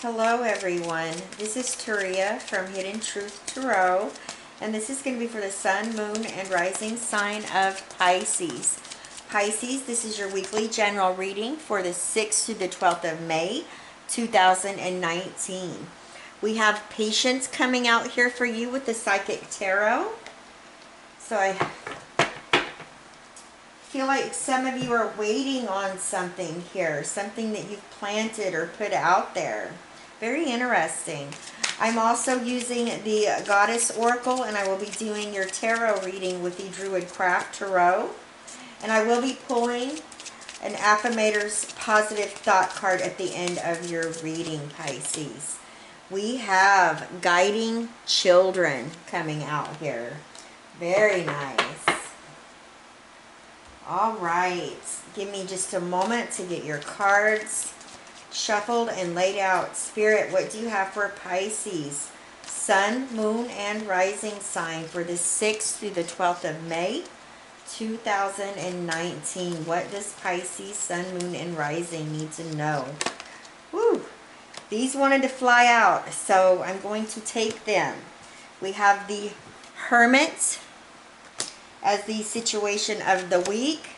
Hello everyone, this is Turia from Hidden Truth Tarot, and this is going to be for the Sun, Moon, and Rising sign of Pisces. Pisces, this is your weekly general reading for the 6th to the 12th of May, 2019. We have patience coming out here for you with the Psychic Tarot. So I feel like some of you are waiting on something here, something that you've planted or put out there. Very interesting. I'm also using the Goddess Oracle, and I will be doing your tarot reading with the Druid Craft Tarot. And I will be pulling an Affirmator's Positive Thought card at the end of your reading, Pisces. We have Guiding Children coming out here. Very nice. All right. Give me just a moment to get your cards shuffled and laid out. Spirit, what do you have for Pisces? Sun, Moon, and Rising sign for the 6th through the 12th of May, 2019. What does Pisces, Sun, Moon, and Rising need to know? Woo! These wanted to fly out, so I'm going to take them. We have the Hermit as the situation of the week.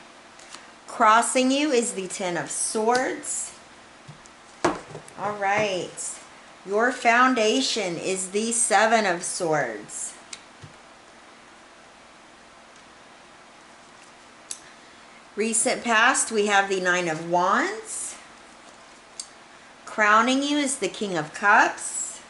Crossing you is the Ten of Swords. All right. Your foundation is the Seven of Swords. Recent past, we have the Nine of Wands. Crowning you is the King of Cups.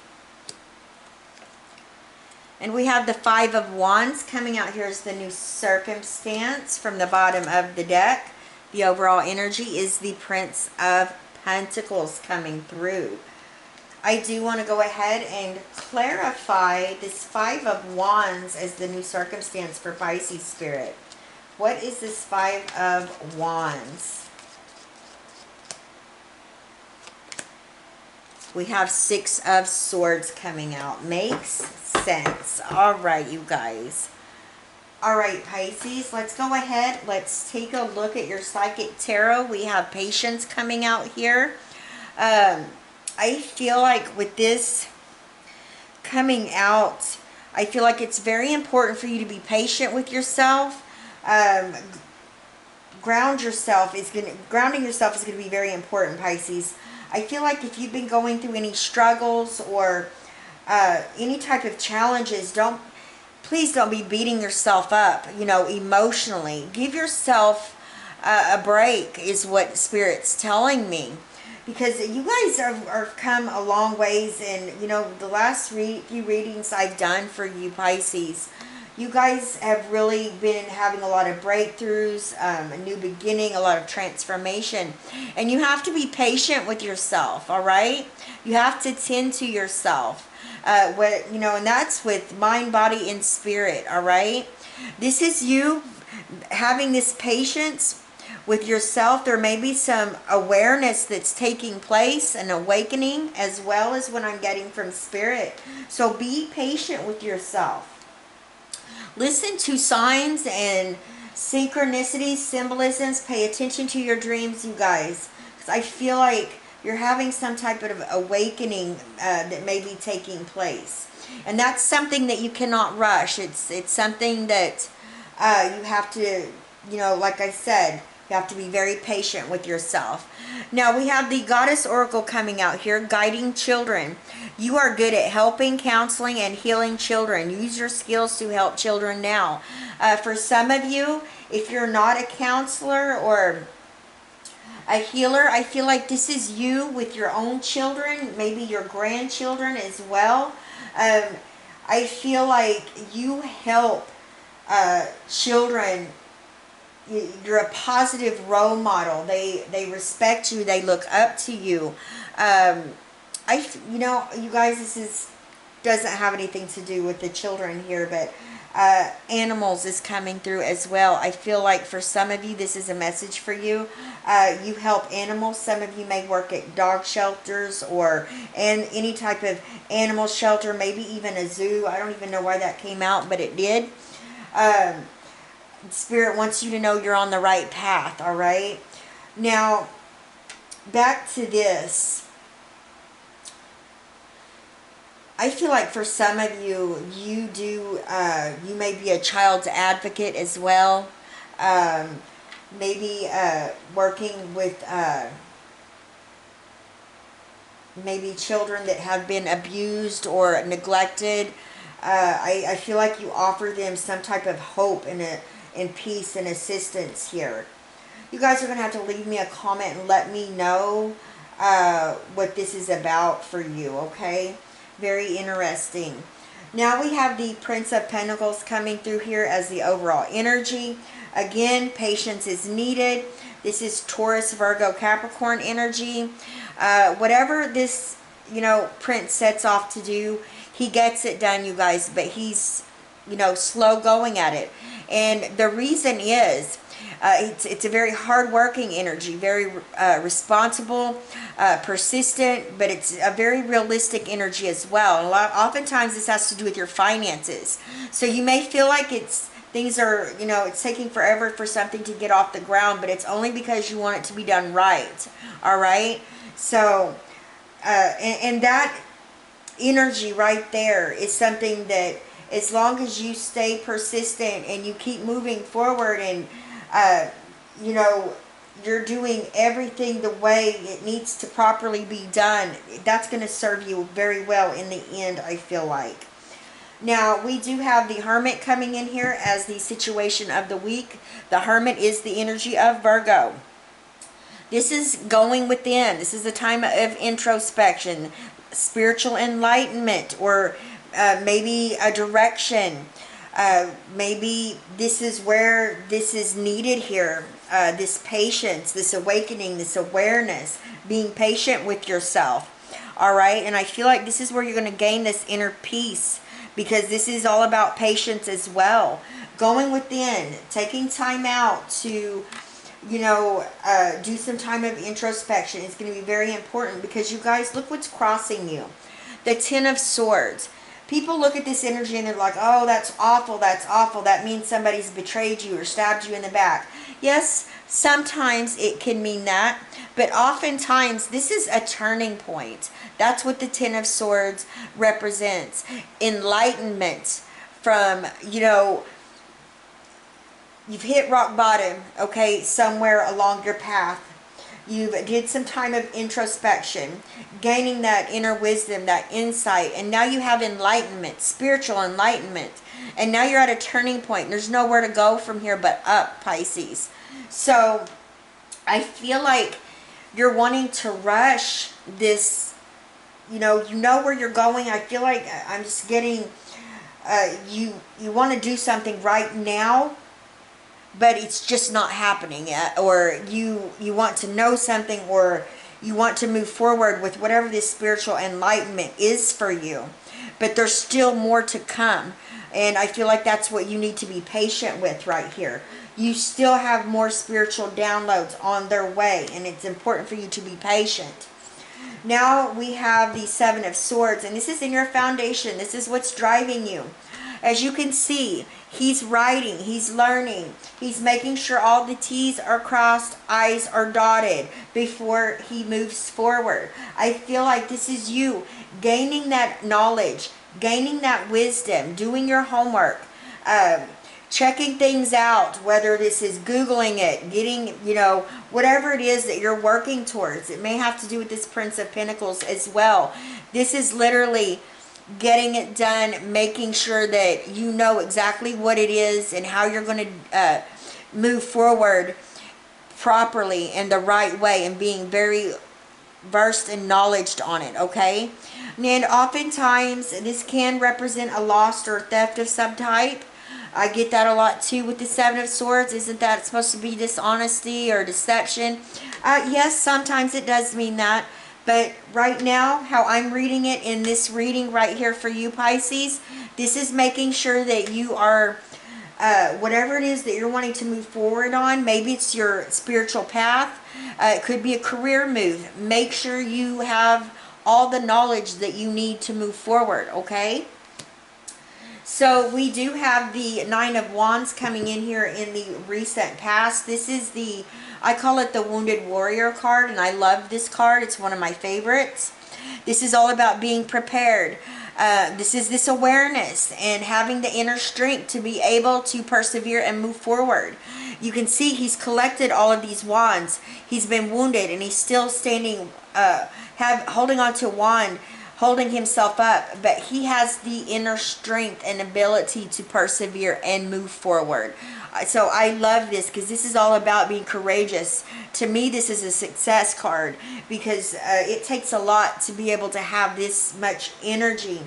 And we have the Five of Wands coming out here as the new circumstance from the bottom of the deck. The overall energy is the Prince of Pentacles coming through. I do want to go ahead and clarify this Five of Wands as the new circumstance for Pisces Spirit. What is this Five of Wands? We have Six of Swords coming out. Makes sense. All right, you guys. All right, Pisces, let's go ahead. Let's take a look at your Psychic Tarot. We have Patience coming out here. I feel like with this coming out, I feel like it's very important for you to be patient with yourself. Grounding yourself is going to be very important, Pisces. I feel like if you've been going through any struggles or any type of challenges, please don't be beating yourself up, emotionally. Give yourself a break is what Spirit's telling me. Because you guys are come a long ways, and, the last few readings I've done for you, Pisces, you guys have really been having a lot of breakthroughs, a new beginning, a lot of transformation. And you have to be patient with yourself, all right? You have to tend to yourself. And that's with mind, body, and spirit, all right? This is you having this patience with yourself. There may be some awareness that's taking place, an awakening, as well as what I'm getting from Spirit. So be patient with yourself. Listen to signs and synchronicities, symbolisms. Pay attention to your dreams, you guys. Because I feel like you're having some type of awakening that may be taking place. And that's something that you cannot rush. It's something that you have to, like I said, you have to be very patient with yourself. Now we have the Goddess Oracle coming out here, Guiding Children. You are good at helping, counseling, and healing children. Use your skills to help children now. For some of you, if you're not a counselor or a healer, I feel like this is you with your own children, maybe your grandchildren as well. I feel like you help children. You're a positive role model. They respect you. They look up to you. You guys, this doesn't have anything to do with the children here, but animals is coming through as well. I feel like for some of you, this is a message for you. You help animals. Some of you may work at dog shelters or any type of animal shelter, maybe even a zoo. I don't even know why that came out, but it did. Spirit wants you to know you're on the right path, all right? Now, back to this. I feel like for some of you, you may be a child's advocate as well. Um, maybe working with maybe children that have been abused or neglected. I feel like you offer them some type of hope and peace and assistance here. You guys are going to have to leave me a comment and let me know what this is about for you, okay? Very interesting. Now we have the Prince of Pentacles coming through here as the overall energy. Again, patience is needed. This is Taurus, Virgo, Capricorn energy. Whatever this, Prince sets off to do, he gets it done, you guys, but he's, slow going at it. And the reason is, it's a very hard-working energy, very responsible, persistent, but it's a very realistic energy as well. Oftentimes this has to do with your finances. So you may feel like things are, it's taking forever for something to get off the ground, but it's only because you want it to be done right. All right? So, and that energy right there is something that as long as you stay persistent and you keep moving forward and, you're doing everything the way it needs to properly be done, that's going to serve you very well in the end, I feel like. Now, we do have the Hermit coming in here as the situation of the week. The Hermit is the energy of Virgo. This is going within. This is a time of introspection, spiritual enlightenment, or maybe a direction. Maybe this is where this is needed here. This patience, this awakening, this awareness, being patient with yourself. All right? And I feel like this is where you're going to gain this inner peace, because this is all about patience as well. Going within, taking time out to, do some time of introspection is going to be very important, because you guys, look what's crossing you. The Ten of Swords. People look at this energy and they're like, oh, that's awful, that's awful. That means somebody's betrayed you or stabbed you in the back. Yes, sometimes it can mean that, but oftentimes this is a turning point. That's what the Ten of Swords represents. Enlightenment from, you've hit rock bottom, okay, somewhere along your path. You've did some time of introspection, gaining that inner wisdom, that insight, and now you have enlightenment, spiritual enlightenment. And now you're at a turning point. There's nowhere to go from here but up, Pisces. So I feel like you're wanting to rush this, you know where you're going. I feel like I'm just getting, you want to do something right now, but it's just not happening yet. Or you want to know something, or you want to move forward with whatever this spiritual enlightenment is for you. But there's still more to come. And I feel like that's what you need to be patient with right here. You still have more spiritual downloads on their way, and it's important for you to be patient. Now we have the Seven of Swords, and this is in your foundation. This is what's driving you. As you can see, he's writing, he's learning, he's making sure all the T's are crossed, I's are dotted before he moves forward. I feel like this is you gaining that knowledge, gaining that wisdom, doing your homework, checking things out, whether this is Googling it, getting, whatever it is that you're working towards. It may have to do with this Prince of Pentacles as well. This is literally getting it done, making sure that you know exactly what it is and how you're going to move forward properly in the right way, and being very versed and knowledged on it, okay? And oftentimes this can represent a loss or theft of some type. I get that a lot too with the Seven of Swords. Isn't that supposed to be dishonesty or deception? Yes, sometimes it does mean that. But right now, how I'm reading it in this reading right here for you, Pisces, this is making sure that you are, whatever it is that you're wanting to move forward on, maybe it's your spiritual path, it could be a career move. Make sure you have all the knowledge that you need to move forward, okay? So we do have the Nine of Wands coming in here in the recent past. This is the, I call it the Wounded Warrior card, and I love this card. It's one of my favorites. This is all about being prepared. This is this awareness and having the inner strength to be able to persevere and move forward. You can see he's collected all of these wands. He's been wounded and he's still standing, holding on to a wand, holding himself up, but he has the inner strength and ability to persevere and move forward. So I love this because this is all about being courageous. To me, this is a success card because it takes a lot to be able to have this much energy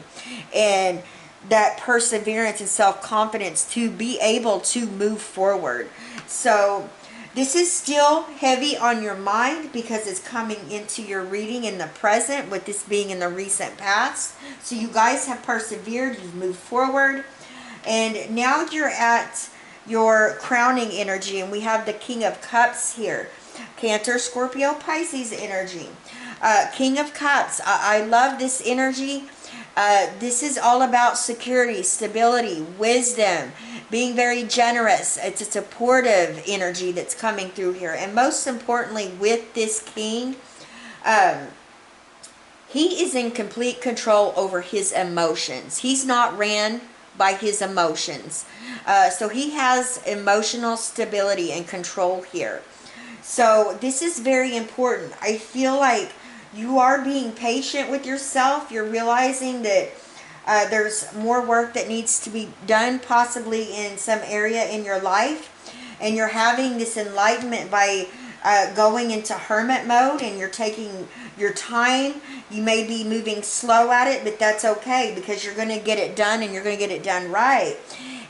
and that perseverance and self-confidence to be able to move forward. So this is still heavy on your mind because it's coming into your reading in the present, with this being in the recent past. So you guys have persevered, you've moved forward, and now you're at your crowning energy, and we have the King of Cups here. Cancer, Scorpio, Pisces energy. King of Cups. I love this energy. This is all about security, stability, wisdom, being very generous. It's a supportive energy that's coming through here. And most importantly, with this king, he is in complete control over his emotions. He's not ran by his emotions. So he has emotional stability and control here. So this is very important. I feel like you are being patient with yourself. You're realizing that there's more work that needs to be done, possibly in some area in your life. And you're having this enlightenment by going into hermit mode, and you're taking your time. You may be moving slow at it, but that's okay because you're going to get it done, and you're going to get it done right.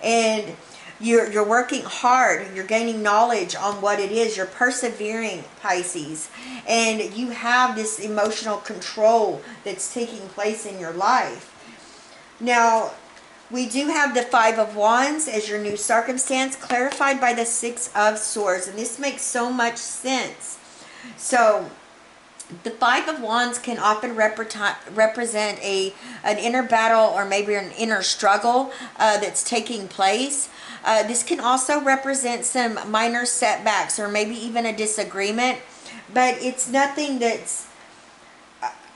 And you're working hard. You're gaining knowledge on what it is. You're persevering, Pisces. And you have this emotional control that's taking place in your life. Now, we do have the Five of Wands as your new circumstance, clarified by the Six of Swords. And this makes so much sense. So the Five of Wands can often represent an inner battle, or maybe an inner struggle that's taking place. This can also represent some minor setbacks or maybe even a disagreement, but it's nothing that's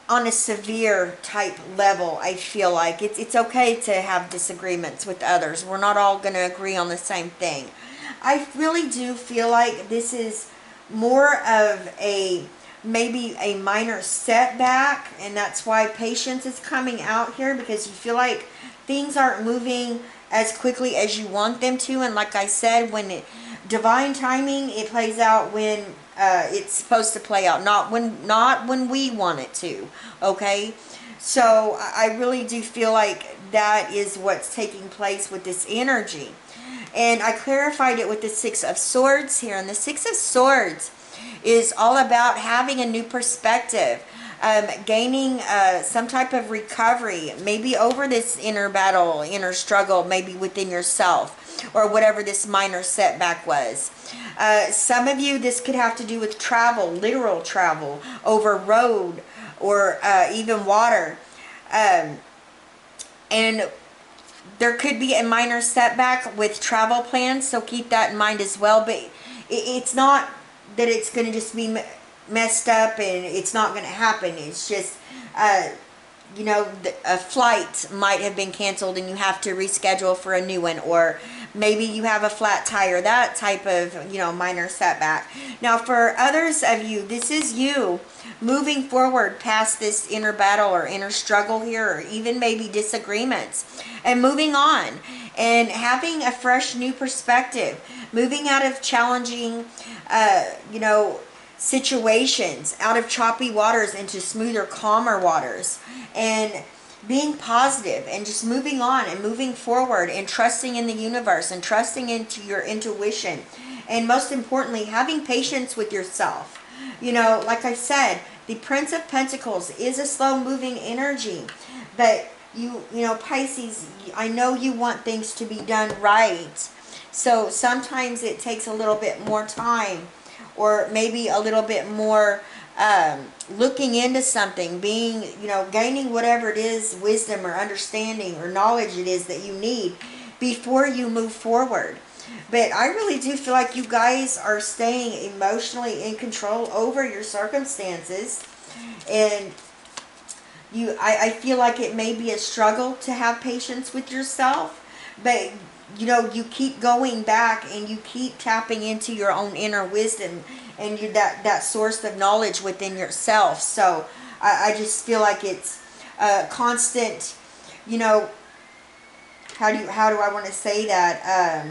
on a severe type level. I feel like it's okay to have disagreements with others. We're not all going to agree on the same thing. I really do feel like this is more of maybe a minor setback, and that's why patience is coming out here, because you feel like things aren't moving as quickly as you want them to. And like I said, when divine timing, it plays out when it's supposed to play out, not when we want it to. Okay, so I really do feel like that is what's taking place with this energy. And I clarified it with the Six of Swords here, and the Six of Swords is all about having a new perspective, gaining some type of recovery, maybe over this inner battle, inner struggle, maybe within yourself, or whatever this minor setback was. Some of you, this could have to do with travel, literal travel, over road, or even water. And there could be a minor setback with travel plans, so keep that in mind as well. But it's not that it's going to just be messed up and it's not going to happen. It's just, you know, a flight might have been canceled and you have to reschedule for a new one, or maybe you have a flat tire, that type of, you know, minor setback. Now, for others of you, this is you moving forward past this inner battle or inner struggle here, or even maybe disagreements, and moving on and having a fresh new perspective, moving out of challenging, you know, situations, out of choppy waters into smoother, calmer waters, and being positive and just moving on and moving forward and trusting in the universe and trusting into your intuition, and most importantly, having patience with yourself. You know, like I said, the Prince of Pentacles is a slow moving energy, but you know, Pisces, I know you want things to be done right. So sometimes it takes a little bit more time, or maybe a little bit more looking into something, being, you know, gaining whatever it is, wisdom or understanding or knowledge it is that you need before you move forward. But I really do feel like you guys are staying emotionally in control over your circumstances. And I feel like it may be a struggle to have patience with yourself, but you know, you keep going back and you keep tapping into your own inner wisdom and that source of knowledge within yourself. So I just feel like it's a constant, you know, how do I want to say that,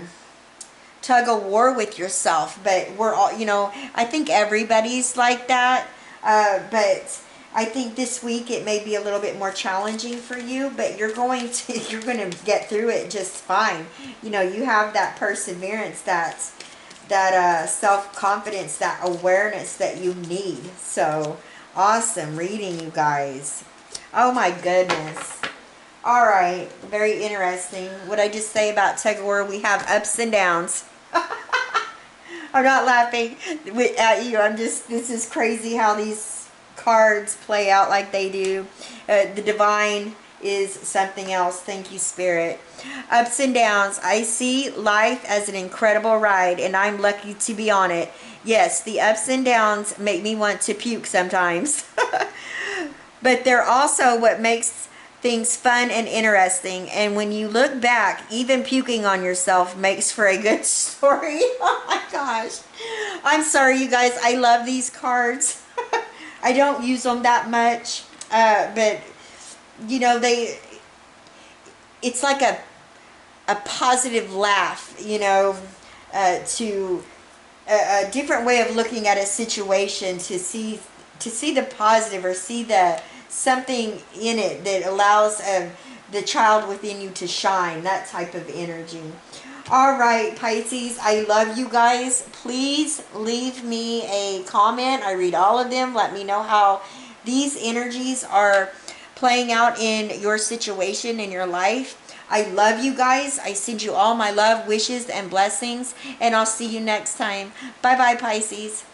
tug of war with yourself. But we're all, you know, I think everybody's like that, but I think this week it may be a little bit more challenging for you, but you're going to get through it just fine. You know, you have that perseverance, that self-confidence, that awareness that you need. So awesome reading, you guys. Oh my goodness. All right, very interesting. What I just say about tug of war, we have ups and downs. I'm not laughing at you. This is crazy how these cards play out like they do. The divine is something else. Thank you, Spirit. Ups and downs. I see life as an incredible ride, and I'm lucky to be on it. Yes, the ups and downs make me want to puke sometimes. But they're also what makes things fun and interesting. And when you look back, even puking on yourself makes for a good story. Oh my gosh. I'm sorry, you guys. I love these cards. I don't use them that much, but you know, it's like a positive laugh, you know, to a different way of looking at a situation, to see the positive, or see the something in it that allows the child within you to shine, that type of energy. All right, Pisces, I love you guys. Please leave me a comment. I read all of them. Let me know how these energies are playing out in your situation, in your life. I love you guys. I send you all my love, wishes, and blessings, and I'll see you next time. Bye-bye, Pisces.